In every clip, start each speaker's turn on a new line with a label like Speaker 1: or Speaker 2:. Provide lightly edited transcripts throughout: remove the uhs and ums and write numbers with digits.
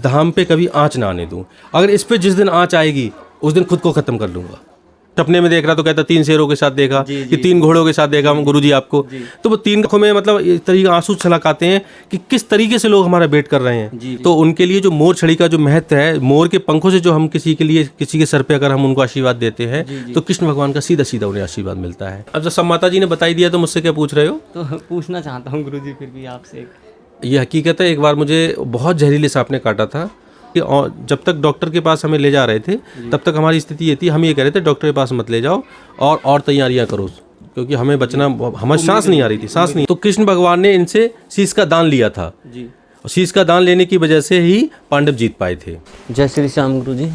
Speaker 1: धाम पे कभी आँच ना आने दूँ। अगर इस पे जिस दिन आँच आएगी उस दिन खुद को ख़त्म कर लूँगा। सपने में देख रहा तो कहता 3 शेरों के साथ देखा कि 3 घोड़ों के साथ देखा गुरुजी आपको। तो वो 3 आँखों में मतलब इस तरीके आंसू छलकाते हैं कि किस तरीके से लोग हमारा वेट कर रहे हैं। तो उनके लिए जो मोर छड़ी का जो महत्व है, मोर के पंखों से जो हम किसी के लिए किसी के सर पे अगर हम उनको आशीर्वाद देते हैं तो कृष्ण भगवान का सीधा सीधा उन्हें आशीर्वाद मिलता है। अब जब सब माता जी ने बताई दिया तो मुझसे क्या पूछ रहे हो?
Speaker 2: तो पूछना चाहता हूँ गुरुजी फिर भी आपसे।
Speaker 1: ये हकीकत है, एक बार मुझे बहुत जहरीले सांप ने काटा था। जब तक डॉक्टर के पास हमें ले जा रहे थे तब तक हमारी स्थिति ये थी, हम ये कह रहे थे डॉक्टर के पास मत ले जाओ और तैयारियां करो, क्योंकि हमें बचना, हमें सांस नहीं आ रही थी, सांस नहीं। तो कृष्ण भगवान ने इनसे शीश का दान लिया था और शीश का दान लेने की वजह से ही पांडव जीत पाए थे।
Speaker 2: जय श्री श्याम गुरुजी।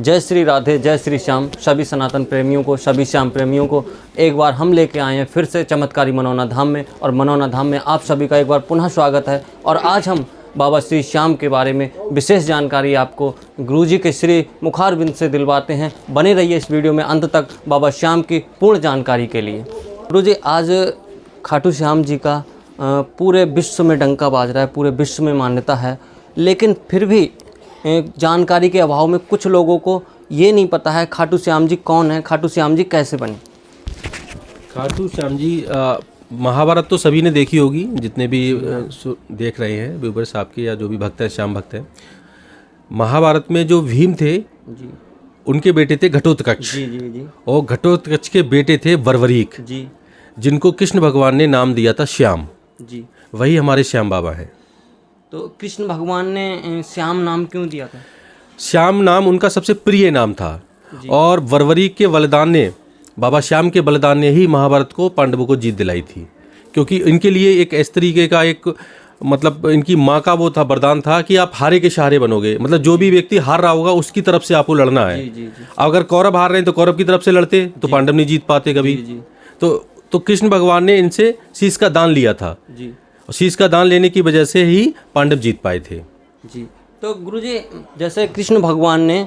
Speaker 2: जय श्री राधे, जय श्री श्याम। सभी सनातन प्रेमियों को, सभी श्याम प्रेमियों को एक बार हम लेके आए हैं फिर से चमत्कारी मनौना धाम में, और मनौना धाम में आप सभी का एक बार पुनः स्वागत है। और आज हम बाबा श्री श्याम के बारे में विशेष जानकारी आपको गुरुजी के श्री मुखारबिंद से दिलवाते हैं। बने रहिए इस वीडियो में अंत तक बाबा श्याम की पूर्ण जानकारी के लिए। गुरुजी, आज खाटू श्याम जी का पूरे विश्व में डंका बाज रहा है, पूरे विश्व में मान्यता है, लेकिन फिर भी जानकारी के अभाव में कुछ लोगों को ये नहीं पता है खाटू श्याम जी कौन है, खाटू श्याम जी कैसे बने।
Speaker 1: खाटू श्याम जी, महाभारत तो सभी ने देखी होगी, जितने भी देख रहे हैं व्यूवर्स आपके या जो भी भक्त हैं, श्याम भक्त हैं। महाभारत में जो भीम थे जी, उनके बेटे थे घटोत्कच जी, जी, जी। और घटोत्कच के बेटे थे वरवरीक जी, जिनको कृष्ण भगवान ने नाम दिया था श्याम जी। वही हमारे श्याम बाबा हैं।
Speaker 2: तो कृष्ण भगवान ने श्याम नाम क्यों दिया था?
Speaker 1: श्याम नाम उनका सबसे प्रिय नाम था, और वरवरीक के बलिदान ने, बाबा श्याम के बलिदान ने ही महाभारत को पांडवों को जीत दिलाई थी। क्योंकि इनके लिए एक इस तरीके का एक मतलब इनकी माँ का वो था, वरदान था कि आप हारे के सहारे बनोगे। मतलब जो भी व्यक्ति हार रहा होगा उसकी तरफ से आपको लड़ना है। जी। अगर कौरव हार रहे हैं तो कौरव की तरफ से लड़ते तो पांडव नहीं जीत पाते कभी। तो कृष्ण भगवान ने इनसे शीश का दान लिया था जी, और शीश का दान लेने की वजह से ही पांडव जीत पाए थे जी।
Speaker 2: तो गुरुजी, जैसे कृष्ण भगवान ने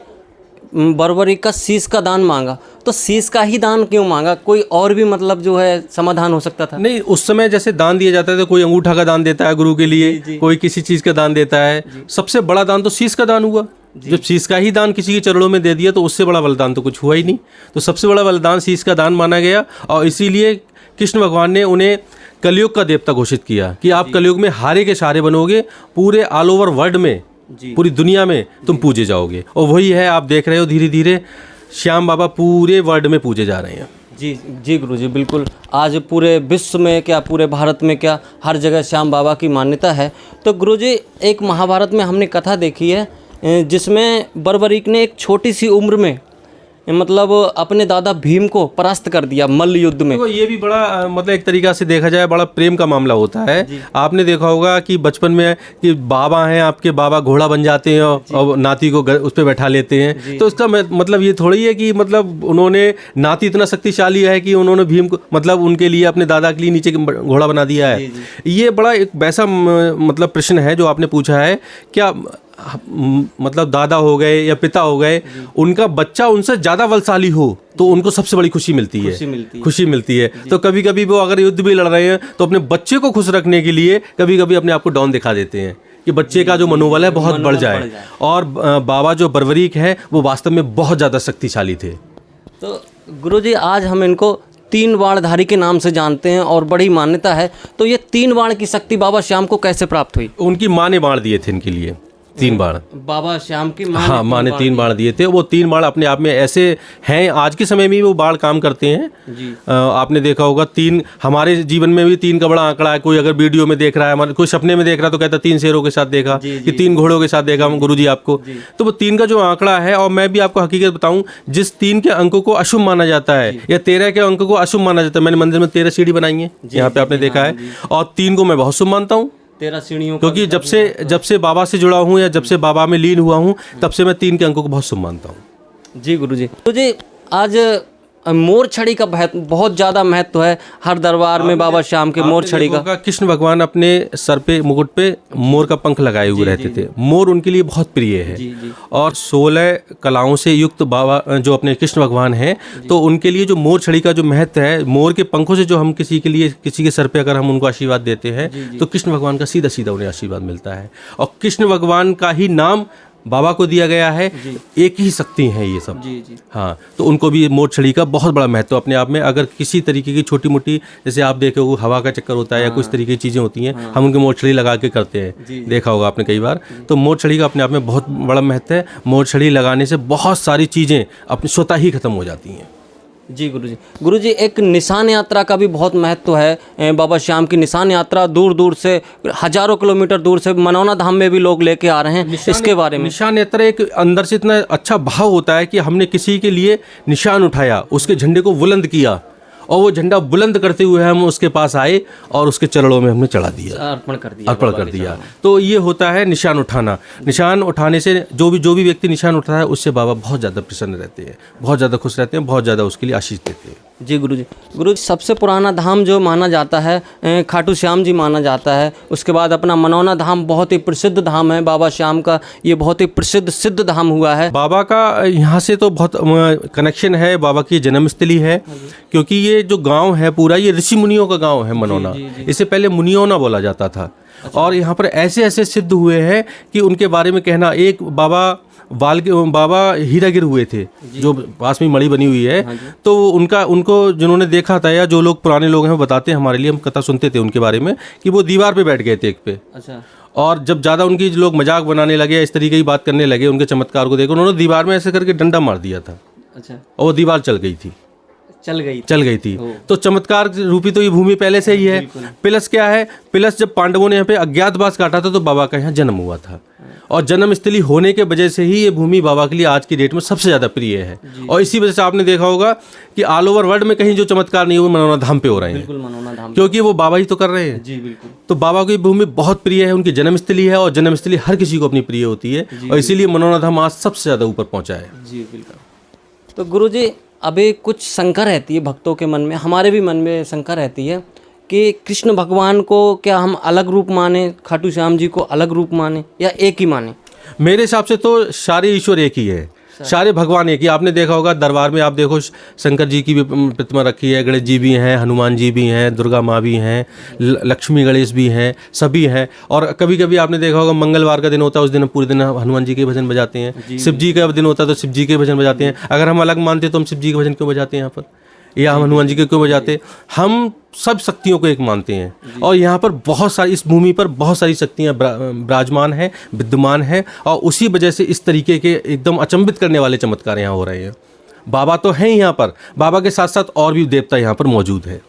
Speaker 2: वरवरीक का शीश का दान मांगा, तो शीश का ही दान क्यों मांगा? कोई और भी मतलब जो है समाधान हो सकता था?
Speaker 1: नहीं, उस समय जैसे दान दिया जाता है, कोई अंगूठा का दान देता है गुरु के लिए, कोई किसी चीज़ का दान देता है। सबसे बड़ा दान तो शीश का दान हुआ। जब शीश का ही दान किसी के चरणों में दे दिया तो उससे बड़ा बलिदान तो कुछ हुआ ही नहीं। तो सबसे बड़ा बलिदान शीश का दान माना गया, और इसीलिए कृष्ण भगवान ने उन्हें कलयुग का देवता घोषित किया कि आप कलयुग में हारे के सहारे बनोगे, पूरे ऑल ओवर वर्ल्ड में, पूरी दुनिया में तुम पूजे जाओगे। और वही है, आप देख रहे हो धीरे धीरे श्याम बाबा पूरे वर्ल्ड में पूजे जा रहे हैं।
Speaker 2: जी जी गुरुजी, बिल्कुल। आज पूरे विश्व में क्या, पूरे भारत में क्या, हर जगह श्याम बाबा की मान्यता है। तो गुरुजी, एक महाभारत में हमने कथा देखी है जिसमें वरवरीक ने एक छोटी सी उम्र में मतलब अपने दादा भीम को परास्त कर दिया मल्ल युद्ध में।
Speaker 1: तो ये भी बड़ा मतलब एक तरीका से देखा जाए बड़ा प्रेम का मामला होता है। आपने देखा होगा कि बचपन में कि बाबा हैं आपके, बाबा घोड़ा बन जाते हैं और नाती को उस पर बैठा लेते हैं। तो इसका मतलब ये थोड़ी है कि मतलब उन्होंने, नाती इतना शक्तिशाली है कि उन्होंने भीम को मतलब उनके लिए, अपने दादा के लिए नीचे घोड़ा बना दिया है। ये बड़ा एक वैसा मतलब प्रश्न है जो आपने पूछा है। क्या मतलब दादा हो गए या पिता हो गए, उनका बच्चा उनसे ज़्यादा बलशाली हो तो उनको सबसे बड़ी खुशी मिलती है। तो कभी कभी वो अगर युद्ध भी लड़ रहे हैं तो अपने बच्चे को खुश रखने के लिए कभी कभी अपने आप को डाउन दिखा देते हैं कि बच्चे का जो मनोबल है बहुत बढ़ जाए। और बाबा जो वरवरीक है वो वास्तव में बहुत ज़्यादा शक्तिशाली थे।
Speaker 2: तो गुरुजी, आज हम इनको 3 बाणधारी के नाम से जानते हैं और बड़ी मान्यता है। तो ये 3 बाण की शक्ति बाबा श्याम को कैसे प्राप्त हुई?
Speaker 1: उनकी माँ ने बाण दिए थे इनके लिए 3 बाण।
Speaker 2: बाबा श्याम की माँ?
Speaker 1: हाँ, माँ ने 3 बाण दिए थे। वो 3 बाण अपने आप में ऐसे हैं, आज के समय में भी वो बाण काम करते हैं जी। आपने देखा होगा 3, हमारे जीवन में भी 3 का बड़ा आंकड़ा है। कोई अगर वीडियो में देख रहा है, हमारे कोई सपने में देख रहा है तो कहता 3 शेरों के साथ देखा कि 3 घोड़ों के साथ देखा गुरुजी आपको। तो वो 3 का जो आंकड़ा है, और मैं भी आपको हकीकत बताऊं, जिस 3 के अंकों को अशुभ माना जाता है या 13 के अंक को अशुभ माना जाता है, मैंने मंदिर में 13 सीढ़ी बनाई है, यहाँ पे आपने देखा है, और 3 को मैं बहुत शुभ मानता हूँ
Speaker 2: 13 सीढ़ियों,
Speaker 1: क्योंकि जब से बाबा से जुड़ा हूँ या जब से बाबा में लीन हुआ हूँ तब से मैं 3 के अंकों को बहुत शुभ मानता हूँ।
Speaker 2: जी गुरुजी। तो जी, आज मोर छड़ी का बहुत ज़्यादा महत्व है हर दरबार में बाबा श्याम के मोर छड़ी का।
Speaker 1: कृष्ण भगवान अपने सर पे मुकुट पे मोर का पंख लगाए हुए रहते थे। मोर उनके लिए बहुत प्रिय है। और 16 कलाओं से युक्त बाबा जो अपने कृष्ण भगवान हैं, तो उनके लिए जो मोर छड़ी का जो महत्व है, मोर के पंखों से जो हम किसी के सर पे अगर हम उनको आशीर्वाद देते हैं तो कृष्ण भगवान का सीधा सीधा उन्हें आशीर्वाद मिलता है। और कृष्ण भगवान का ही नाम बाबा को दिया गया है। एक ही शक्ति है ये सब। हाँ, तो उनको भी मोर छड़ी का बहुत बड़ा महत्व अपने आप में। अगर किसी तरीके की छोटी मोटी, जैसे आप देखे हो हवा का चक्कर होता है या कुछ तरीके की चीज़ें होती हैं, हम उनकी मोर छड़ी लगा के करते हैं, देखा होगा आपने कई बार। तो मोर छड़ी का अपने आप में बहुत बड़ा महत्व है। मोर छड़ी लगाने से बहुत सारी चीज़ें अपनी स्वतः ही खत्म हो जाती हैं।
Speaker 2: जी गुरुजी, एक निशान यात्रा का भी बहुत महत्व है। बाबा श्याम की निशान यात्रा दूर दूर से, हजारों किलोमीटर दूर से मनौना धाम में भी लोग लेके आ रहे हैं। इसके बारे में
Speaker 1: निशान यात्रा एक अंदर से इतना अच्छा भाव होता है कि हमने किसी के लिए निशान उठाया, उसके झंडे को बुलंद किया, और वो झंडा बुलंद करते हुए हम उसके पास आए और उसके चरणों में हमने चढ़ा दिया, अर्पण कर दिया। तो ये होता है निशान उठाना। निशान उठाने से जो भी व्यक्ति निशान उठाता है, उससे बाबा बहुत ज़्यादा प्रसन्न रहते हैं, बहुत ज़्यादा खुश रहते हैं, बहुत ज़्यादा उसके लिए आशीष देते हैं।
Speaker 2: जी गुरुजी, सबसे पुराना धाम जो माना जाता है खाटू श्याम जी माना जाता है। उसके बाद अपना मनौना धाम बहुत ही प्रसिद्ध धाम है बाबा श्याम का, ये बहुत ही प्रसिद्ध सिद्ध धाम हुआ है।
Speaker 1: बाबा का यहाँ से तो बहुत कनेक्शन है, बाबा की जन्मस्थली है, क्योंकि ये जो गांव है पूरा, ये ऋषि मुनियों का गांव है मनौना। इससे पहले मुनियोना बोला जाता था। और यहाँ पर ऐसे ऐसे सिद्ध हुए हैं कि उनके बारे में कहना, एक बाबा हीरागिर हुए थे, जो पास में मणि बनी हुई है। तो उनको जिन्होंने देखा था, या जो लोग पुराने लोग हैं वो बताते हैं हमारे लिए, हम कथा सुनते थे उनके बारे में, कि वो दीवार पे बैठ गए थे एक पे। अच्छा। और जब ज़्यादा उनकी लोग मजाक बनाने लगे, इस तरीके की बात करने लगे, उनके चमत्कार को देखो, उन्होंने दीवार में ऐसे करके डंडा मार दिया था। अच्छा। और वो दीवार चल गई थी। तो चमत्कार रूपी तो ये भूमि पहले से ही है। प्लस क्या है, प्लस जब पांडवों ने यहाँ पे अज्ञातवास काटा था, तो बाबा का यहाँ जन्म हुआ था। और जन्म स्थली होने के वजह से ही ये भूमि बाबा के लिए आज की डेट में सबसे ज़्यादा प्रिय है। और इसी वजह से आपने देखा होगा कि ऑल ओवर वर्ल्ड में कहीं जो चमत्कार नहीं हुए, मनौना धाम पे हो रहे हैं। मनौना धाम, क्योंकि वो बाबा ही तो कर रहे हैं। जी बिल्कुल। तो बाबा की भूमि बहुत प्रिय है, उनकी जन्मस्थली है, और जन्मस्थली हर किसी को अपनी प्रिय होती है, और इसीलिए मनौना धाम आज सबसे ज़्यादा ऊपर पहुँचा है। जी बिल्कुल।
Speaker 2: तो गुरुजी, अभी कुछ शंका रहती है भक्तों के मन में, हमारे भी मन में शंका रहती है कि कृष्ण भगवान को क्या हम अलग रूप माने, खाटू श्याम जी को अलग रूप माने, या एक ही माने?
Speaker 1: मेरे हिसाब से तो सारे ईश्वर एक ही है, सारे भगवान एक ही। आपने देखा होगा दरबार में, आप देखो शंकर जी की भी प्रतिमा रखी है, गणेश जी भी हैं, हनुमान जी भी हैं, दुर्गा माँ भी हैं, लक्ष्मी गणेश भी हैं, सभी हैं। और कभी कभी आपने देखा होगा मंगलवार का दिन होता है, उस दिन पूरे दिन हनुमान जी के भजन बजाते हैं। शिव जी का दिन होता है तो शिव जी के भजन बजाते हैं। अगर हम अलग मानते तो हम शिव जी के भजन क्यों बजाते हैं यहाँ पर, या हम हनुमान जी के क्यों बजाते? हम सब शक्तियों को एक मानते हैं। और यहाँ पर बहुत सारी, इस भूमि पर बहुत सारी शक्तियाँ विराजमान हैं, विद्यमान हैं, और उसी वजह से इस तरीके के एकदम अचंभित करने वाले चमत्कार यहाँ हो रहे हैं। बाबा तो हैं यहाँ पर, बाबा के साथ साथ और भी देवता यहाँ पर मौजूद है।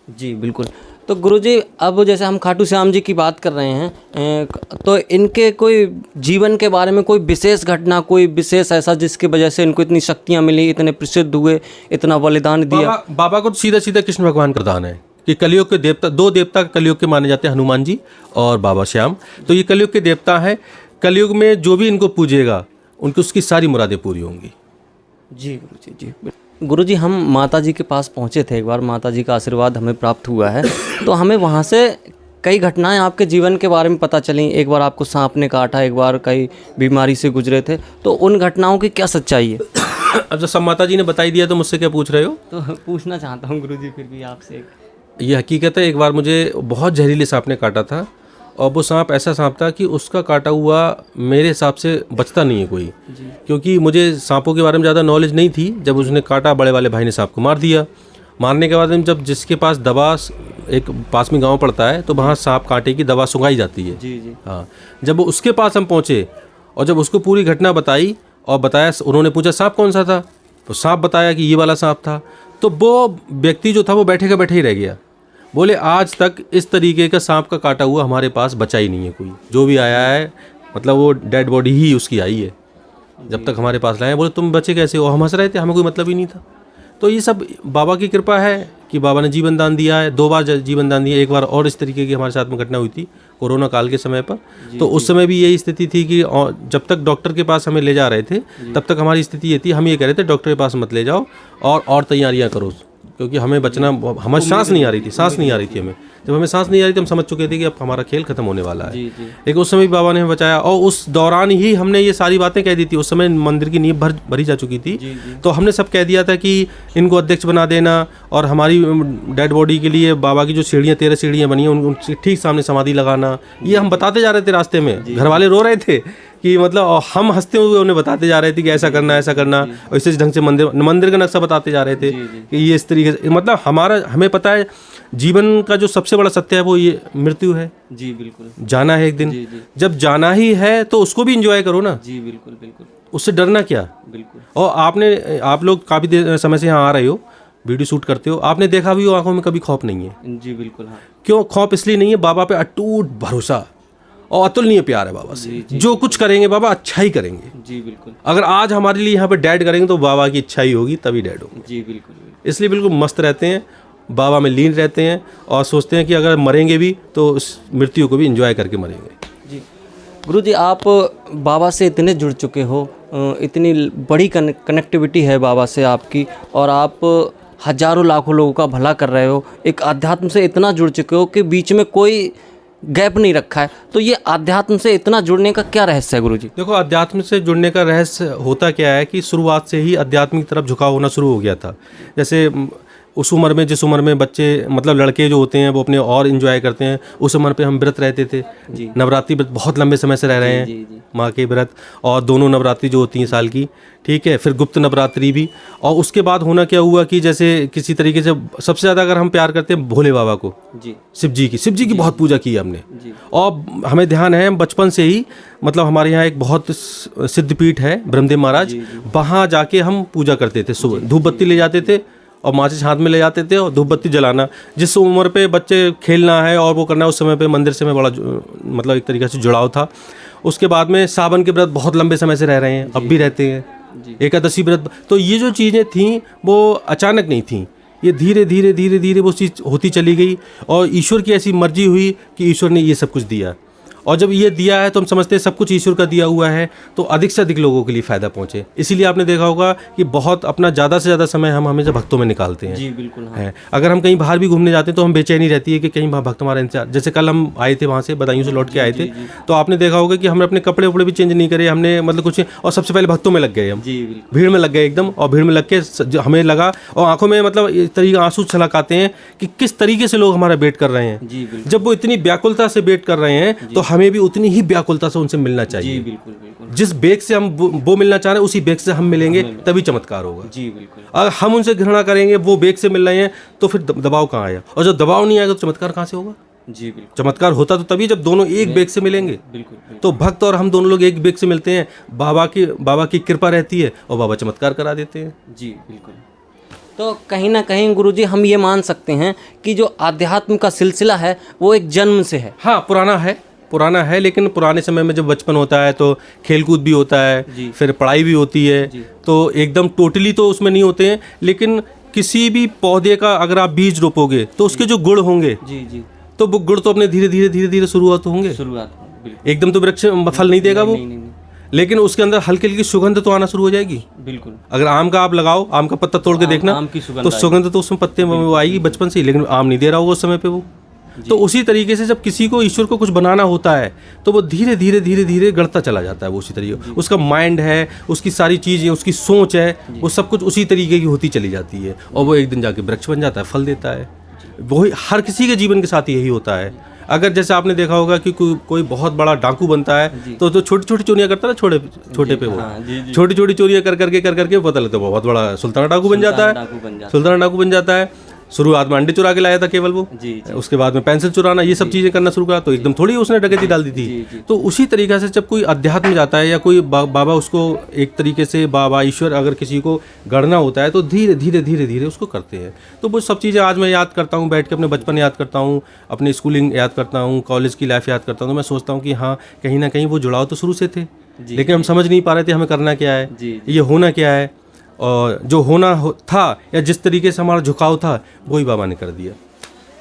Speaker 2: जी बिल्कुल। तो गुरुजी, अब जैसे हम खाटू श्याम जी की बात कर रहे हैं, तो इनके कोई जीवन के बारे में कोई विशेष घटना, कोई विशेष ऐसा जिसकी वजह से इनको इतनी शक्तियाँ मिली, इतने प्रसिद्ध हुए, इतना बलिदान दिया?
Speaker 1: बाबा को सीधा सीधा कृष्ण भगवान का दान है कि कलयुग के देवता, दो देवता कलयुग के माने जाते हैं, हनुमान जी और बाबा श्याम। तो ये कलयुग के देवता हैं। कलयुग में जो भी इनको पूजेगा, उनकी उसकी सारी मुरादें पूरी होंगी।
Speaker 2: जी गुरुजी, जी गुरुजी, हम माता जी के पास पहुँचे थे एक बार, माता जी का आशीर्वाद हमें प्राप्त हुआ है। तो हमें वहाँ से कई घटनाएं आपके जीवन के बारे में पता चली। एक बार आपको सांप ने काटा, एक बार कई बीमारी से गुजरे थे, तो उन घटनाओं की क्या सच्चाई है?
Speaker 1: अब जब सब माता जी ने बताई दिया तो मुझसे क्या पूछ रहे हो?
Speaker 2: तो पूछना चाहता हूँ गुरुजी फिर भी आपसे।
Speaker 1: ये हकीकत है, एक बार मुझे बहुत जहरीले सांप ने काटा था, और वो सांप ऐसा सांप था कि उसका काटा हुआ मेरे हिसाब से बचता नहीं है कोई, क्योंकि मुझे सांपों के बारे में ज़्यादा नॉलेज नहीं थी। जब उसने काटा, बड़े वाले भाई ने सांप को मार दिया। मारने के बाद में जब जिसके पास दवा, एक पास में गांव पड़ता है, तो वहाँ सांप कांटे की दवा सुंघाई जाती है। जी। हाँ, जब वो उसके पास हम पहुँचे और जब उसको पूरी घटना बताई और बताया, उन्होंने पूछा सांप कौन सा था, तो सांप बताया कि ये वाला सांप था। तो वो व्यक्ति जो था वो बैठे का बैठे ही रह गया। बोले आज तक इस तरीके का सांप का काटा हुआ हमारे पास बचा ही नहीं है कोई, जो भी आया है मतलब वो डेड बॉडी ही उसकी आई है जब तक हमारे पास लाए। बोले तुम बचे कैसे हो? हम हंस रहे थे, हमें कोई मतलब ही नहीं था। तो ये सब बाबा की कृपा है कि बाबा ने जीवन दान दिया है, 2 बार जीवन दान दिया। एक बार और इस तरीके की हमारे साथ में घटना हुई थी कोरोना काल के समय पर। तो उस समय भी यही स्थिति थी कि जब तक डॉक्टर के पास हमें ले जा रहे थे तब तक हमारी स्थिति ये थी, हम ये कह रहे थे डॉक्टर के पास मत ले जाओ और तैयारियां करो, क्योंकि हमें बचना, हमारी सांस नहीं आ रही थी हमें। जब हमें सांस नहीं आ रही थी हम समझ चुके थे कि अब हमारा खेल खत्म होने वाला है। लेकिन उस समय भी बाबा ने हमें बचाया, और उस दौरान ही हमने ये सारी बातें कह दी थी। उस समय मंदिर की नींव भरी जा चुकी थी, तो हमने सब कह दिया था कि इनको अध्यक्ष बना देना, और हमारी डेड बॉडी के लिए बाबा की जो सीढ़ियाँ 13 सीढ़ियाँ बनी हैं उनके ठीक सामने समाधि लगाना, ये हम बताते जा रहे थे रास्ते में। घर वाले रो रहे थे कि मतलब, और हम हंसते हुए उन्हें बताते जा रहे थे कि ऐसा करना, और इसी ढंग से मंदिर का नक्शा बताते जा रहे थे कि ये इस तरीके से, मतलब हमें पता है जीवन का जो सबसे बड़ा सत्य है वो ये मृत्यु है।
Speaker 2: जी बिल्कुल,
Speaker 1: जाना है एक दिन। जब जाना ही है तो उसको भी एंजॉय करो ना।
Speaker 2: जी बिल्कुल बिल्कुल,
Speaker 1: उससे डरना क्या।
Speaker 2: बिल्कुल।
Speaker 1: और आप लोग काफ़ी समय से यहाँ आ रहे हो, वीडियो शूट करते हो, आपने देखा भी हो आंखों में कभी खौफ नहीं है। जी बिल्कुल, हाँ। क्यों खौफ? इसलिए नहीं है, बाबा पे अटूट भरोसा और अतुलनीय प्यार है बाबा से। जो कुछ करेंगे बाबा अच्छा ही करेंगे। जी बिल्कुल। अगर आज हमारे लिए यहाँ पे डैड करेंगे तो बाबा की इच्छा ही होगी, तभी डैड होंगे। जी बिल्कुल। इसलिए बिल्कुल मस्त रहते हैं, बाबा में लीन रहते हैं, और सोचते हैं कि अगर मरेंगे भी तो उस मृत्यु को भी एंजॉय करके मरेंगे।
Speaker 2: जी गुरुजी, आप बाबा से इतने जुड़ चुके हो, इतनी बड़ी कनेक्टिविटी है बाबा से आपकी, और आप हजारों लाखों लोगों का भला कर रहे हो, एक अध्यात्म से इतना जुड़ चुके हो कि बीच में कोई गैप नहीं रखा है। तो ये अध्यात्म से इतना जुड़ने का क्या रहस्य है गुरुजी?
Speaker 1: देखो, अध्यात्म से जुड़ने का रहस्य होता क्या है कि शुरुआत से ही अध्यात्म की तरफ झुकाव होना शुरू हो गया था। जैसे उस उम्र में, जिस उम्र में बच्चे, मतलब लड़के जो होते हैं वो अपने और एंजॉय करते हैं, उस उम्र पे हम व्रत रहते थे। नवरात्रि व्रत बहुत लंबे समय से रह रहे हैं, माँ के व्रत, और दोनों नवरात्रि जो होती हैं साल की, ठीक है, फिर गुप्त नवरात्रि भी। और उसके बाद होना क्या हुआ कि जैसे किसी तरीके से सबसे ज़्यादा अगर हम प्यार करते हैं भोले बाबा को, शिव जी की बहुत पूजा की हमने। और हमें ध्यान है बचपन से ही, मतलब हमारे यहाँ एक बहुत सिद्ध पीठ है ब्रह्मदेव महाराज, वहाँ जाके हम पूजा करते थे। सुबह धूप बत्ती ले जाते थे और माचिस हाथ में ले जाते थे और धूप बत्ती जलाना। जिस उम्र पे बच्चे खेलना है और वो करना है, उस समय पे मंदिर से मैं बड़ा मतलब एक तरीके से जुड़ाव था। उसके बाद में सावन के व्रत बहुत लंबे समय से रह रहे हैं, अब भी रहते हैं, एकादशी व्रत। तो ये जो चीज़ें थीं वो अचानक नहीं थीं, ये धीरे धीरे धीरे धीरे वो चीज़ होती चली गई, और ईश्वर की ऐसी मर्जी हुई कि ईश्वर ने ये सब कुछ दिया। और जब ये दिया है तो हम समझते हैं सब कुछ ईश्वर का दिया हुआ है, तो अधिक से अधिक लोगों के लिए फ़ायदा पहुँचे। इसीलिए आपने देखा होगा कि बहुत अपना ज़्यादा से ज़्यादा समय हम हमेशा भक्तों में निकालते हैं। जी बिल्कुल, हाँ। है, अगर हम कहीं बाहर भी घूमने जाते हैं तो हम बेचैनी रहती है कि कहीं भक्त हमारा इंतजार। जैसे कल हम आए थे वहाँ से, बदायूं से लौट के आए थे, तो आपने देखा होगा कि हमने अपने कपड़े वपड़े भी चेंज नहीं करे, हमने मतलब कुछ, और सबसे पहले भक्तों में लग गए हम, भीड़ में लग गए एकदम। और भीड़ में लग के हमें लगा, और आंखों में मतलब इस तरीके आंसू छलक आते हैं कि किस तरीके से लोग हमारा वेट कर रहे हैं। जब वो इतनी व्याकुलता से वेट कर रहे हैं तो हमें भी उतनी ही व्याकुलता से उनसे मिलना चाहिए। जी बिल्कुल बिल्कुल। जिस बेग से हम वो मिलना चाह रहे हैं उसी बेग से हम मिलेंगे, तभी चमत्कार होगा। जी बिल्कुल। अगर हम उनसे घृणा करेंगे, वो बेग से मिल रहे हैं, तो फिर दबाव कहाँ आया, और जब दबाव नहीं आएगा तो चमत्कार कहाँ से होगा। जी बिल्कुल। चमत्कार होता तो तभी जब दोनों एक बेग से मिलेंगे। बिल्कुल। तो भक्त और हम दोनों लोग एक बेग से मिलते हैं, बाबा की कृपा रहती है और बाबा चमत्कार करा देते हैं। जी बिल्कुल।
Speaker 2: तो कहीं ना कहीं गुरुजी हम ये मान सकते हैं कि जो आध्यात्म का सिलसिला है वो एक जन्म से है।
Speaker 1: हाँ, पुराना है, लेकिन पुराने समय में जब बचपन होता है तो खेलकूद भी होता है, फिर पढ़ाई भी होती है, तो एकदम टोटली तो उसमें नहीं होते हैं। लेकिन किसी भी पौधे का अगर आप बीज रोपोगे तो उसके जो गुण होंगे, तो वो गुण तो अपने धीरे धीरे शुरुआत होंगे। एकदम तो वृक्ष फल नहीं देगा वो, लेकिन उसके अंदर हल्की हल्की सुगंध तो आना शुरू हो जाएगी। बिल्कुल। अगर आम का आप लगाओ, आम का पत्ता तोड़ के देखना, तो सुगंध तो उसमें पत्ते में वो आएगी बचपन से ही, लेकिन आम नहीं दे रहा होगा उस समय पे वो। तो उसी तरीके से जब किसी को ईश्वर को कुछ बनाना होता है तो वो धीरे धीरे गढ़ता चला जाता है। वो उसी तरीके, उसका माइंड है, उसकी सारी चीज़ें, उसकी सोच है, वो सब कुछ उसी तरीके की होती चली जाती है, और वो एक दिन जाके वृक्ष बन जाता है, फल देता है। वही हर किसी के जीवन के साथ यही होता है। अगर जैसे आपने देखा होगा कि कोई बहुत बड़ा डाकू बनता है तो छोटी छोटी चोरियां करता है ना, छोटे पे वो छोटी छोटी चोरियां कर करके पता लगता है बहुत बड़ा सुल्ताना डाकू बन जाता है। शुरुआत में अंडे चुरा के लाया था केवल वो, उसके बाद में पेंसिल चुराना, ये सब चीज़ें करना शुरू करा, तो एकदम थोड़ी उसने डकैती डाल दी थी। तो उसी तरीके से जब कोई अध्यात्म जाता है या कोई बाबा उसको एक तरीके से बाबा ईश्वर अगर किसी को गढ़ना होता है तो धीरे धीरे उसको करते हैं। तो वो सब चीज़ें आज मैं याद करता हूँ, बैठ के अपने बचपन याद करता हूँ, अपनी स्कूलिंग याद करता हूँ, कॉलेज की लाइफ याद करता हूँ, तो मैं सोचता हूँ कि हाँ, कहीं ना कहीं वो जुड़ाव तो शुरू से थे, लेकिन हम समझ नहीं पा रहे थे हमें करना क्या है, ये होना क्या है। और जो होना था या जिस तरीके से हमारा झुकाव था वही बाबा ने कर दिया।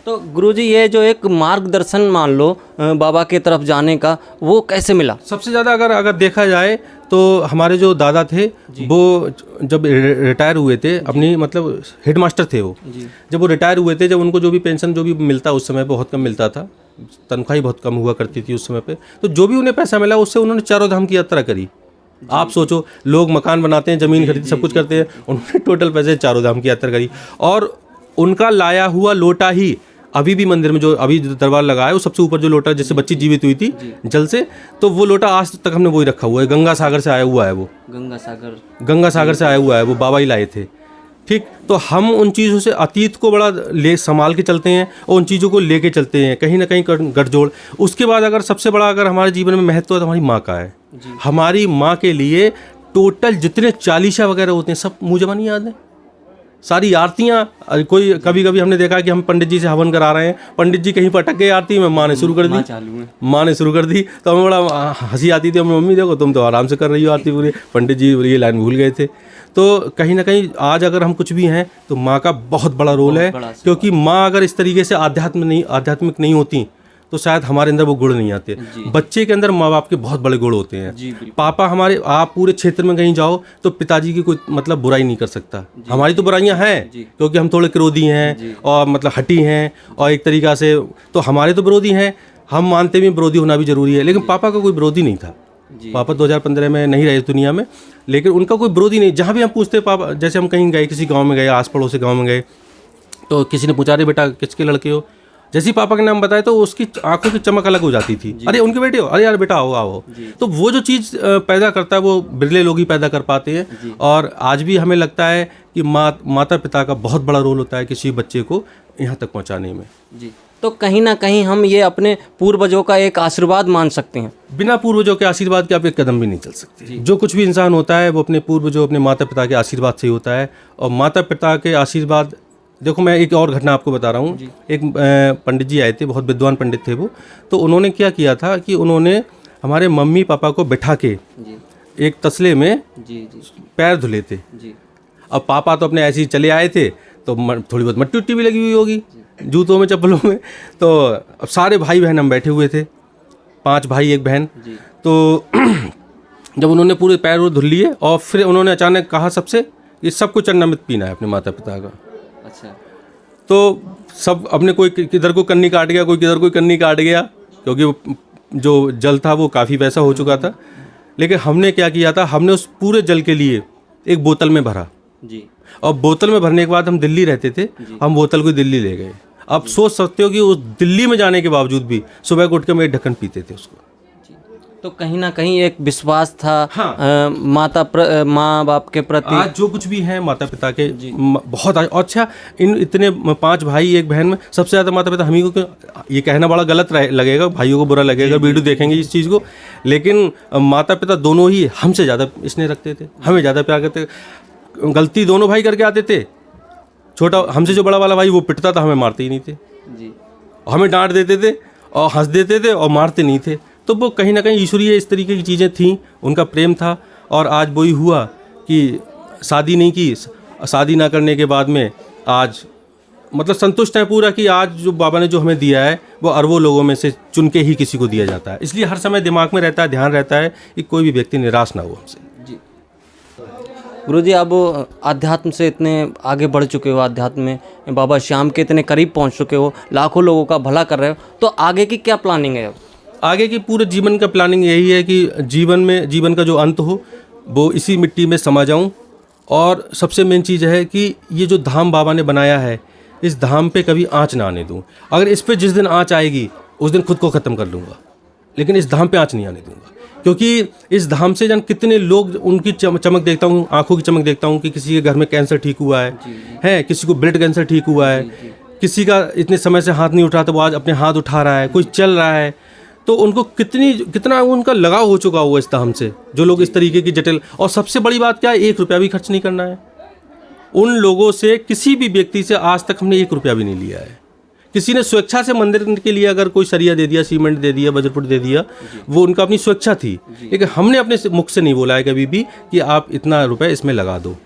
Speaker 2: तो गुरुजी ये जो एक मार्गदर्शन मान लो बाबा की तरफ जाने का, वो कैसे मिला?
Speaker 1: सबसे ज़्यादा अगर देखा जाए तो हमारे जो दादा थे वो जब रिटायर हुए थे अपनी मतलब हेडमास्टर थे वो, जब वो रिटायर हुए थे, जब उनको जो भी पेंशन जो भी मिलता उस समय बहुत कम मिलता था, तनख्वाह ही बहुत कम हुआ करती थी उस समय पे, तो जो भी उन्हें पैसा मिला उससे उन्होंने चारों धाम की यात्रा करी। आप सोचो, लोग मकान बनाते हैं, ज़मीन खरीदते, सब कुछ करते हैं, उन्होंने टोटल पैसे चारों धाम की यात्रा करी। और उनका लाया हुआ लोटा ही अभी भी मंदिर में जो अभी दरबार लगा है वो सबसे ऊपर जो लोटा जिससे बच्ची जीवित हुई थी जल से, तो वो लोटा आज तक हमने वही रखा हुआ है। गंगा सागर से आया हुआ है वो, गंगा सागर से आया हुआ है वो, बाबा ही लाए थे। ठीक, तो हम उन चीज़ों से अतीत को बड़ा संभाल के चलते हैं और उन चीज़ों को लेके चलते हैं, कहीं ना कहीं गठजोड़। उसके बाद अगर सबसे बड़ा अगर हमारे जीवन में महत्व है तो हमारी माँ का है। हमारी माँ के लिए टोटल जितने चालीसा वगैरह होते हैं सब मुझे नहीं याद है, सारी आरतियाँ। कोई कभी कभी हमने देखा कि हम पंडित जी से हवन करा रहे हैं, पंडित जी कहीं पर अटक गए आरती में, माँ ने शुरू कर दी, तो हमें बड़ा हंसी आती थी। हमें, मम्मी देखो तुम तो आराम से कर रही हो आरती पूरी, पंडित जी ये लाइन भूल गए थे। तो कहीं ना कहीं आज अगर हम कुछ भी हैं तो माँ का बहुत बड़ा रोल है, क्योंकि माँ अगर इस तरीके से आध्यात्मिक नहीं होती तो शायद हमारे अंदर वो गुण नहीं आते। बच्चे के अंदर माँ बाप के बहुत बड़े गुण होते हैं। पापा हमारे, आप पूरे क्षेत्र में कहीं जाओ तो पिताजी की कोई मतलब बुराई नहीं कर सकता। हमारी तो बुराइयां हैं क्योंकि हम थोड़े क्रोधी हैं और मतलब हठी हैं और एक तरीक़ा से तो हमारे तो विरोधी हैं, हम मानते भी विरोधी होना भी जरूरी है। लेकिन पापा का कोई विरोधी नहीं था। पापा 2015 में नहीं रहे दुनिया में, लेकिन उनका कोई विरोधी नहीं। जहाँ भी हम पूछते पापा, जैसे हम कहीं गए, किसी गाँव में गए, आस पड़ोस से गाँव में गए, तो किसी ने पूछा, अरे बेटा किसके लड़के हो, जैसे ही पापा का नाम बताया तो उसकी आंखों की चमक अलग हो जाती थी। अरे उनके बेटे हो, अरे यार बेटा आओ आओ। तो वो जो चीज़ पैदा करता है वो बिरले लोग ही पैदा कर पाते हैं। और आज भी हमें लगता है कि माता पिता का बहुत बड़ा रोल होता है किसी बच्चे को यहाँ तक पहुँचाने में।
Speaker 2: तो कहीं ना कहीं हम ये अपने पूर्वजों का एक आशीर्वाद मान सकते हैं। बिना
Speaker 1: पूर्वजों के आशीर्वाद के आप एक कदम भी नहीं चल सकते। जो कुछ भी इंसान होता है वो अपने पूर्वजों, अपने माता पिता के आशीर्वाद से ही होता है। और माता पिता के आशीर्वाद, देखो मैं एक और घटना आपको बता रहा हूँ। एक पंडित जी आए थे, बहुत विद्वान पंडित थे वो। तो उन्होंने क्या किया था कि उन्होंने हमारे मम्मी पापा को बिठा के एक तसले में पैर धुले थे। अब पापा तो अपने ऐसे ही चले आए थे, तो थोड़ी बहुत मट्टी उट्टी भी लगी हुई होगी जूतों में, चप्पलों में। तो अब सारे भाई बहन हम बैठे हुए थे, 5 भाई 1 बहन। तो जब उन्होंने पूरे पैर धुल लिए और फिर उन्होंने अचानक कहा सबसे, ये सबको चरणामृत पीना है अपने माता पिता का। अच्छा। तो सब अपने, कोई किधर को कन्नी काट गया, कोई किधर कोई कन्नी काट गया, क्योंकि जो जल था वो काफ़ी वैसा हो चुका था। लेकिन हमने क्या किया था, हमने उस पूरे जल के लिए एक बोतल में भरा जी। और बोतल में भरने के बाद हम दिल्ली रहते थे, हम बोतल को दिल्ली ले गए। अब सोच सकते हो कि उस दिल्ली में जाने के बावजूद भी सुबह को उठ के हम एक ढक्कन पीते थे उसको।
Speaker 2: तो कहीं ना कहीं एक विश्वास था। हाँ। माँ बाप के प्रति।
Speaker 1: आज जो कुछ भी है माता पिता के बहुत अच्छा। इन इतने 5 भाई 1 बहन में सबसे ज़्यादा माता पिता हम ही को, ये कहना बड़ा गलत लगेगा, भाइयों को बुरा लगेगा, वीडियो देखेंगे इस चीज़ को, लेकिन माता पिता दोनों ही हमसे ज़्यादा स्नेह रखते थे, हमें ज़्यादा प्यार करते थे। गलती दोनों भाई करके आते थे, छोटा हमसे जो बड़ा वाला भाई वो पिटता था, हमें मारते ही नहीं थे जी। हमें डांट देते थे और हंस देते थे और मारते नहीं थे। तो वो कहीं ना कहीं ईश्वरीय इस तरीके की चीज़ें थीं, उनका प्रेम था। और आज वही हुआ कि शादी नहीं की, शादी ना करने के बाद में आज मतलब संतुष्ट है पूरा कि आज जो बाबा ने जो हमें दिया है वो अरबों लोगों में से चुन के ही किसी को दिया जाता है। इसलिए हर समय दिमाग में रहता है, ध्यान रहता है कि कोई भी व्यक्ति निराश ना हो हमसे जी।
Speaker 2: गुरुजी, अब अध्यात्म से इतने आगे बढ़ चुके हो, अध्यात्म में बाबा श्याम के इतने करीब पहुंच चुके हो, लाखों लोगों का भला कर रहे हो, तो आगे की क्या प्लानिंग है? अब
Speaker 1: आगे की पूरे जीवन का प्लानिंग यही है कि जीवन का जो अंत हो वो इसी मिट्टी में समा जाऊं। और सबसे मेन चीज़ है कि ये जो धाम बाबा ने बनाया है, इस धाम पे कभी आँच ना आने दूं। अगर इस पे जिस दिन आँच आएगी उस दिन खुद को ख़त्म कर लूँगा, लेकिन इस धाम पे आँच नहीं आने दूंगा। क्योंकि इस धाम से जन कितने लोग, उनकी चमक देखता हूँ, आँखों की चमक देखता हूँ कि किसी के घर में कैंसर ठीक हुआ है, किसी को ब्लड कैंसर ठीक हुआ है, किसी का इतने समय से हाथ नहीं उठा था वो आज अपने हाथ उठा रहा है, कोई चल रहा है। तो उनको कितना उनका लगाव हो चुका हुआ इस धाम से, जो लोग इस तरीके की जटिल। और सबसे बड़ी बात क्या है, 1 रुपया भी खर्च नहीं करना है। उन लोगों से, किसी भी व्यक्ति से आज तक हमने 1 रुपया भी नहीं लिया है। किसी ने स्वेच्छा से मंदिर के लिए अगर कोई सरिया दे दिया, सीमेंट दे दिया, बजरपुट दे दिया, वो उनका अपनी स्वेच्छा थी। लेकिन हमने अपने मुख से नहीं बोला है कभी भी कि आप इतना रुपए इसमें लगा दो।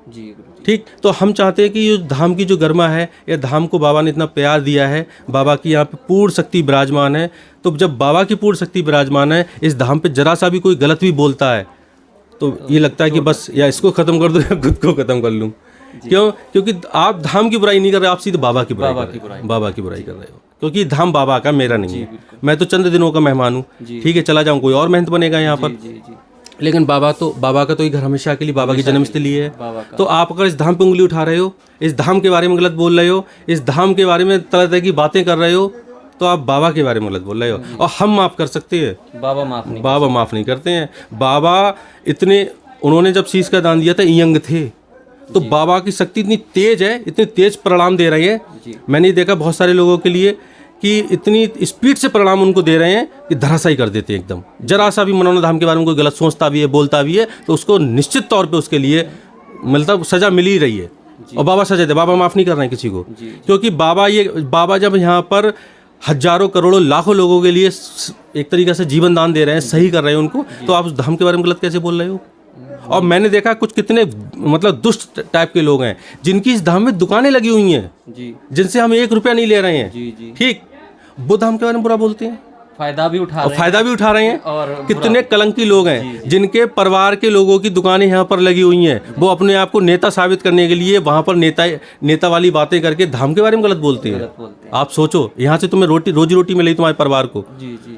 Speaker 2: जी गुरुजी।
Speaker 1: ठीक। तो हम चाहते हैं कि ये धाम की जो गरिमा है, ये धाम को बाबा ने इतना प्यार दिया है, बाबा की यहाँ पे पूर्ण शक्ति विराजमान है। तो जब बाबा की पूर्ण शक्ति विराजमान है, इस धाम पे जरा सा भी कोई गलत भी बोलता है तो ये लगता है कि बस या इसको ख़त्म कर दूं या खुद को ख़त्म कर लूं। क्यों? क्योंकि आप धाम की बुराई नहीं कर रहे, आप सीधे बाबा की बुराई कर रहे हो, बाबा की बुराई कर रहे हो। क्योंकि धाम बाबा का, मेरा नहीं है। मैं तो चंद दिनों का मेहमान हूँ, ठीक है, चला जाऊँ, कोई और महंत बनेगा यहाँ पर। लेकिन बाबा का तो ये घर हमेशा के लिए बाबा की जन्मस्थली है। तो आप अगर इस धाम पे उंगली उठा रहे हो, इस धाम के बारे में गलत बोल रहे हो, इस धाम के बारे में तरह तरह की बातें कर रहे हो, तो आप बाबा के बारे में गलत बोल रहे हो। और हम माफ़ कर सकते हैं, बाबा माफ़ नहीं करते हैं। बाबा इतने, उन्होंने जब शीश का दान दिया था, यंग थे, तो बाबा की शक्ति इतनी तेज है, इतने तेज परिणाम दे रही है। मैंने देखा बहुत सारे लोगों के लिए कि इतनी स्पीड से परिणाम उनको दे रहे हैं कि धराशायी कर देते हैं एकदम। जरा सा भी मनोना धाम के बारे में कोई गलत सोचता भी है, बोलता भी है, तो उसको निश्चित तौर पे उसके लिए मतलब सज़ा मिल ही रही है। और बाबा सजा दे, बाबा माफ़ नहीं कर रहे हैं किसी को। क्योंकि बाबा जब यहाँ पर हजारों करोड़ों लाखों लोगों के लिए एक तरीके से जीवन दान दे रहे हैं, सही कर रहे हैं उनको, तो आप उस धाम के बारे में गलत कैसे बोल रहे हो? और मैंने देखा कुछ कितने मतलब दुष्ट टाइप के लोग हैं जिनकी इस धाम में दुकानें लगी हुई हैं, जिनसे हम 1 रुपया नहीं ले रहे हैं, ठीक, वो धाम के बारे में बुरा बोलते हैं, फायदा भी उठा रहे हैं। और कितने कलंकी लोग हैं जिनके परिवार के लोगों की दुकानें यहाँ पर लगी हुई हैं, वो अपने आप को नेता साबित करने के लिए वहाँ पर नेता वाली बातें करके धाम के बारे में गलत बोलते हैं। आप सोचो, यहाँ से तुम्हें रोजी रोटी मिली तुम्हारे परिवार को,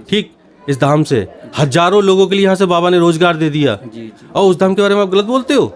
Speaker 1: ठीक, इस धाम से हजारों लोगों के लिए यहाँ से बाबा ने रोजगार दे दिया, और उस धाम के बारे में आप गलत बोलते हो।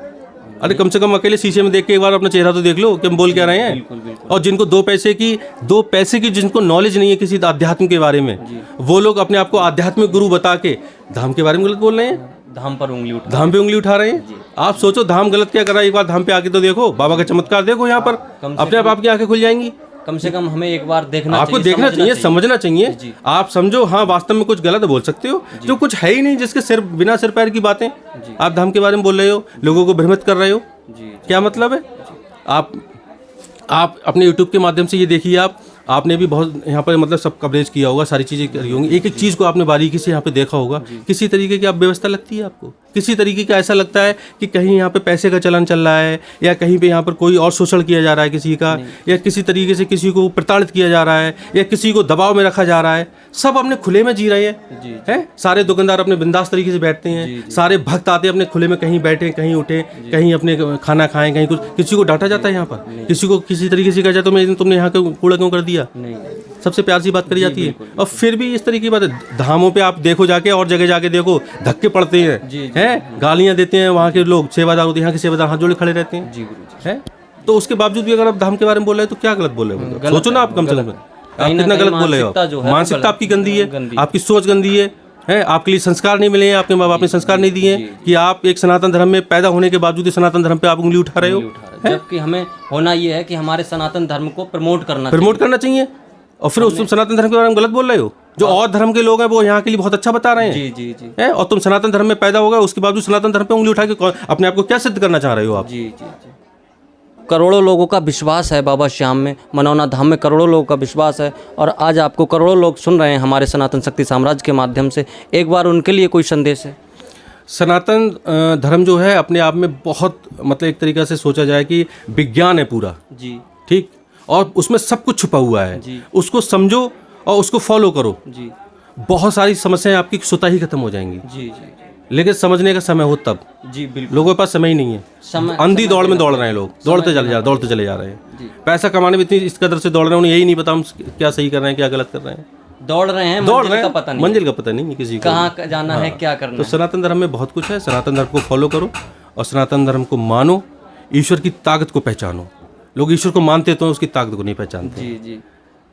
Speaker 1: अरे कम से कम अकेले शीशे में देख के एक बार अपना चेहरा तो देख लो कि हम बोल क्या रहे हैं। बिल्कुल। और जिनको दो पैसे की जिनको नॉलेज नहीं है किसी अध्यात्म के बारे में, वो लोग अपने आप को आध्यात्मिक गुरु बता के धाम के बारे में गलत बोल रहे हैं, धाम पे उंगली उठा रहे हैं। आप सोचो धाम गलत क्या कर रहा है, एक बार धाम पे आके तो देखो, बाबा का चमत्कार देखो, यहाँ पर अपने आप आपकी आंखें खुल जाएंगी।
Speaker 2: कम से कम हमें एक बार देखना
Speaker 1: आपको देखना चाहिए, समझना चाहिए। आप समझो हाँ वास्तव में कुछ गलत बोल सकते हो, जो कुछ है ही नहीं, जिसके बिना सिर पैर की बातें आप धाम के बारे में बोल रहे हो, लोगों को भ्रमित कर रहे हो, क्या मतलब है? आप अपने YouTube के माध्यम से ये देखिए, आपने भी बहुत यहाँ पर मतलब सब कवरेज किया होगा, सारी चीज़ें करी होंगी, एक एक चीज़ को आपने बारीकी से यहाँ पे देखा होगा। किसी तरीके की आप व्यवस्था लगती है आपको, किसी तरीके का ऐसा लगता है कि कहीं यहाँ पे पैसे का चलन चल रहा है, या कहीं पे यहाँ पर कोई और शोषण किया जा रहा है किसी का, या किसी तरीके से किसी को प्रताड़ित किया जा रहा है, या किसी को दबाव में रखा जा रहा है। सब अपने खुले में जी रहे हैं, सारे दुकानदार अपने बिंदास तरीके से बैठते हैं, सारे भक्त आते हैं अपने खुले में, कहीं बैठे कहीं उठे, कहीं अपने खाना खाएं, कहीं कुछ। किसी को डांटा जाता है यहाँ पर, किसी को किसी तरीके से कहा जाता है तुमने यहाँ का कूड़ा क्यों कर दिया, सबसे प्यार सी बात करी जाती है। और फिर भी इस तरीके की बात है, धामों पे आप देखो जाके, और जगह जाके देखो, धक्के पड़ते हैं, गालियां देते हैं वहाँ के लोग, सेवादार होते हैं, यहाँ के सेवादार हाथ जोड़े खड़े रहते हैं, तो उसके बावजूद भी अगर आप धाम के बारे में बोल रहे हैं तो क्या गलत बोल रहे हो? सोचो ना आप, कम से कम आप कितना गलत बोल रहे हो। मानसिकता आपकी गंदी है, आपकी सोच गंदी है, आपके लिए संस्कार नहीं मिले हैं, आपके माँ बाप ने संस्कार नहीं दिए कि आप एक सनातन धर्म में पैदा होने के बावजूद सनातन धर्म पे आप उंगली उठा रहे हो।
Speaker 2: जबकि हमें होना ये है कि हमारे सनातन धर्म को प्रमोट करना
Speaker 1: चाहिए, और फिर उस सनातन धर्म के बारे में गलत बोल रहे हो। जो और धर्म के लोग हैं वो यहाँ के लिए बहुत अच्छा बता रहे हैं, जी। और तुम सनातन धर्म में पैदा हो गए, उसके बावजूद सनातन धर्म पे उंगली उठा के अपने आप को क्या सिद्ध करना चाह रहे हो आप?
Speaker 2: जी। करोड़ों लोगों का विश्वास है बाबा श्याम में, मनौना धाम में करोड़ों लोगों का विश्वास है, और आज आपको करोड़ों लोग सुन रहे हैं हमारे सनातन शक्ति साम्राज्य के माध्यम से। एक बार उनके लिए कोई संदेश है?
Speaker 1: सनातन धर्म जो है अपने आप में बहुत मतलब एक तरीक़े से सोचा जाए कि विज्ञान है पूरा, जी, ठीक, और उसमें सब कुछ छुपा हुआ है, उसको समझो और उसको फॉलो करो, जी। बहुत सारी समस्याएं आपकी स्वतः ही खत्म हो जाएंगी, जी। लेकिन समझने का समय हो तब, जी, बिल्कुल। लोगों के पास समय ही नहीं है, अंधी दौड़ में दौड़ रहे हैं लोग, दौड़ते चले जा रहे हैं, पैसा कमाने में इतनी इस कदर से दौड़ रहे हैं, उन्हें यही नहीं पता हम क्या सही कर रहे हैं क्या गलत कर रहे हैं,
Speaker 2: दौड़ रहे हैं, मंजिल का पता नहीं है किसी को, कहाँ जाना है, क्या करना है।
Speaker 1: तो सनातन धर्म में बहुत कुछ है, सनातन धर्म को फॉलो करो और सनातन धर्म को मानो, ईश्वर की ताकत को पहचानो। लोग ईश्वर को मानते तो उसकी ताकत को नहीं पहचानते, जी।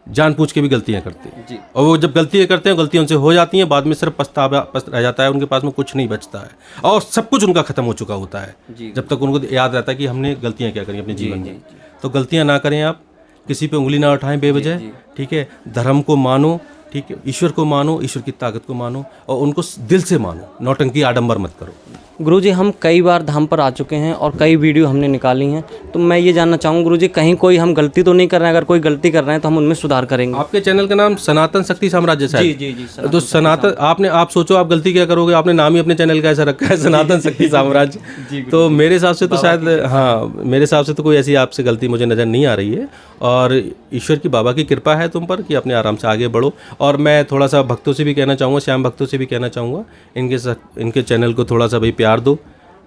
Speaker 1: जानबूझ के भी गलतियां करते हैं, जी। और वो जब गलतियां करते हैं, गलतियां उनसे हो जाती हैं, बाद में सिर्फ पछतावा रह जाता है, उनके पास में कुछ नहीं बचता है, और सब कुछ उनका खत्म हो चुका होता है, जब तक उनको याद रहता है कि हमने गलतियां क्या करी अपने जीवन में। तो गलतियां ना करें, आप किसी पे उंगली ना उठाएं बेवजह, ठीक है। धर्म को मानो, ठीक है, ईश्वर को मानो, ईश्वर की ताकत को मानो, और उनको दिल से मानो, नौटंकी आडंबर मत करो।
Speaker 2: गुरुजी हम कई बार धाम पर आ चुके हैं और कई वीडियो हमने निकाली हैं, तो मैं ये जानना चाहूँगा गुरुजी कहीं कोई हम गलती तो नहीं कर रहे हैं, अगर कोई गलती कर रहे हैं तो हम उनमें सुधार करेंगे।
Speaker 1: आपके चैनल का नाम सनातन शक्ति साम्राज्य शायद?
Speaker 2: जी
Speaker 1: तो सनातन, आप सोचो आप गलती क्या करोगे, आपने नाम ही अपने चैनल का ऐसा रखा है सनातन शक्ति साम्राज्य। तो मेरे हिसाब से तो शायद, हाँ मेरे हिसाब से तो कोई ऐसी आपसे गलती मुझे नज़र नहीं आ रही है, और ईश्वर की बाबा की कृपा है तुम पर कि अपने आराम से आगे बढ़ो। और मैं थोड़ा सा भक्तों से भी कहना चाहूँगा, श्याम भक्तों से भी कहना चाहूँगा, इनके चैनल को थोड़ा सा भाई प्यार दो,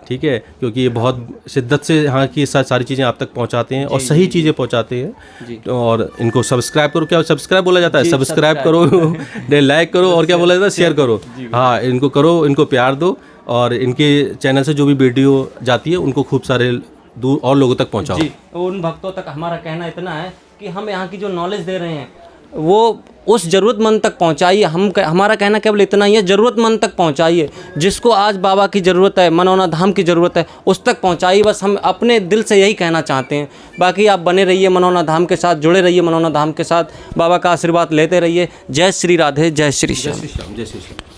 Speaker 1: ठीक है, क्योंकि ये बहुत शिद्दत से यहाँ की सारी चीज़ें आप तक पहुँचाते हैं और सही चीज़ें पहुँचाते हैं। तो और इनको सब्सक्राइब करो, क्या सब्सक्राइब बोला जाता है? सब्सक्राइब करो, लाइक करो, और क्या बोला जाता है, शेयर करो। हाँ, इनको करो, इनको प्यार दो, और इनके चैनल से जो भी वीडियो जाती है उनको खूब सारे दूर और लोगों तक पहुँचाओ।
Speaker 2: उन भक्तों तक हमारा कहना इतना है कि हम यहाँ की जो नॉलेज दे रहे हैं वो उस ज़रूरतमंद तक पहुँचाइए। हमारा कहना केवल इतना ही है, ज़रूरतमंद तक पहुँचाइए। जिसको आज बाबा की ज़रूरत है, मनौना धाम की ज़रूरत है, उस तक पहुँचाइए। बस हम अपने दिल से यही कहना चाहते हैं। बाकी आप बने रहिए मनौना धाम के साथ, जुड़े रहिए मनौना धाम के साथ, बाबा का आशीर्वाद लेते रहिए। जय श्री राधे, जय श्री श्याम।
Speaker 1: जय श्री श्याम।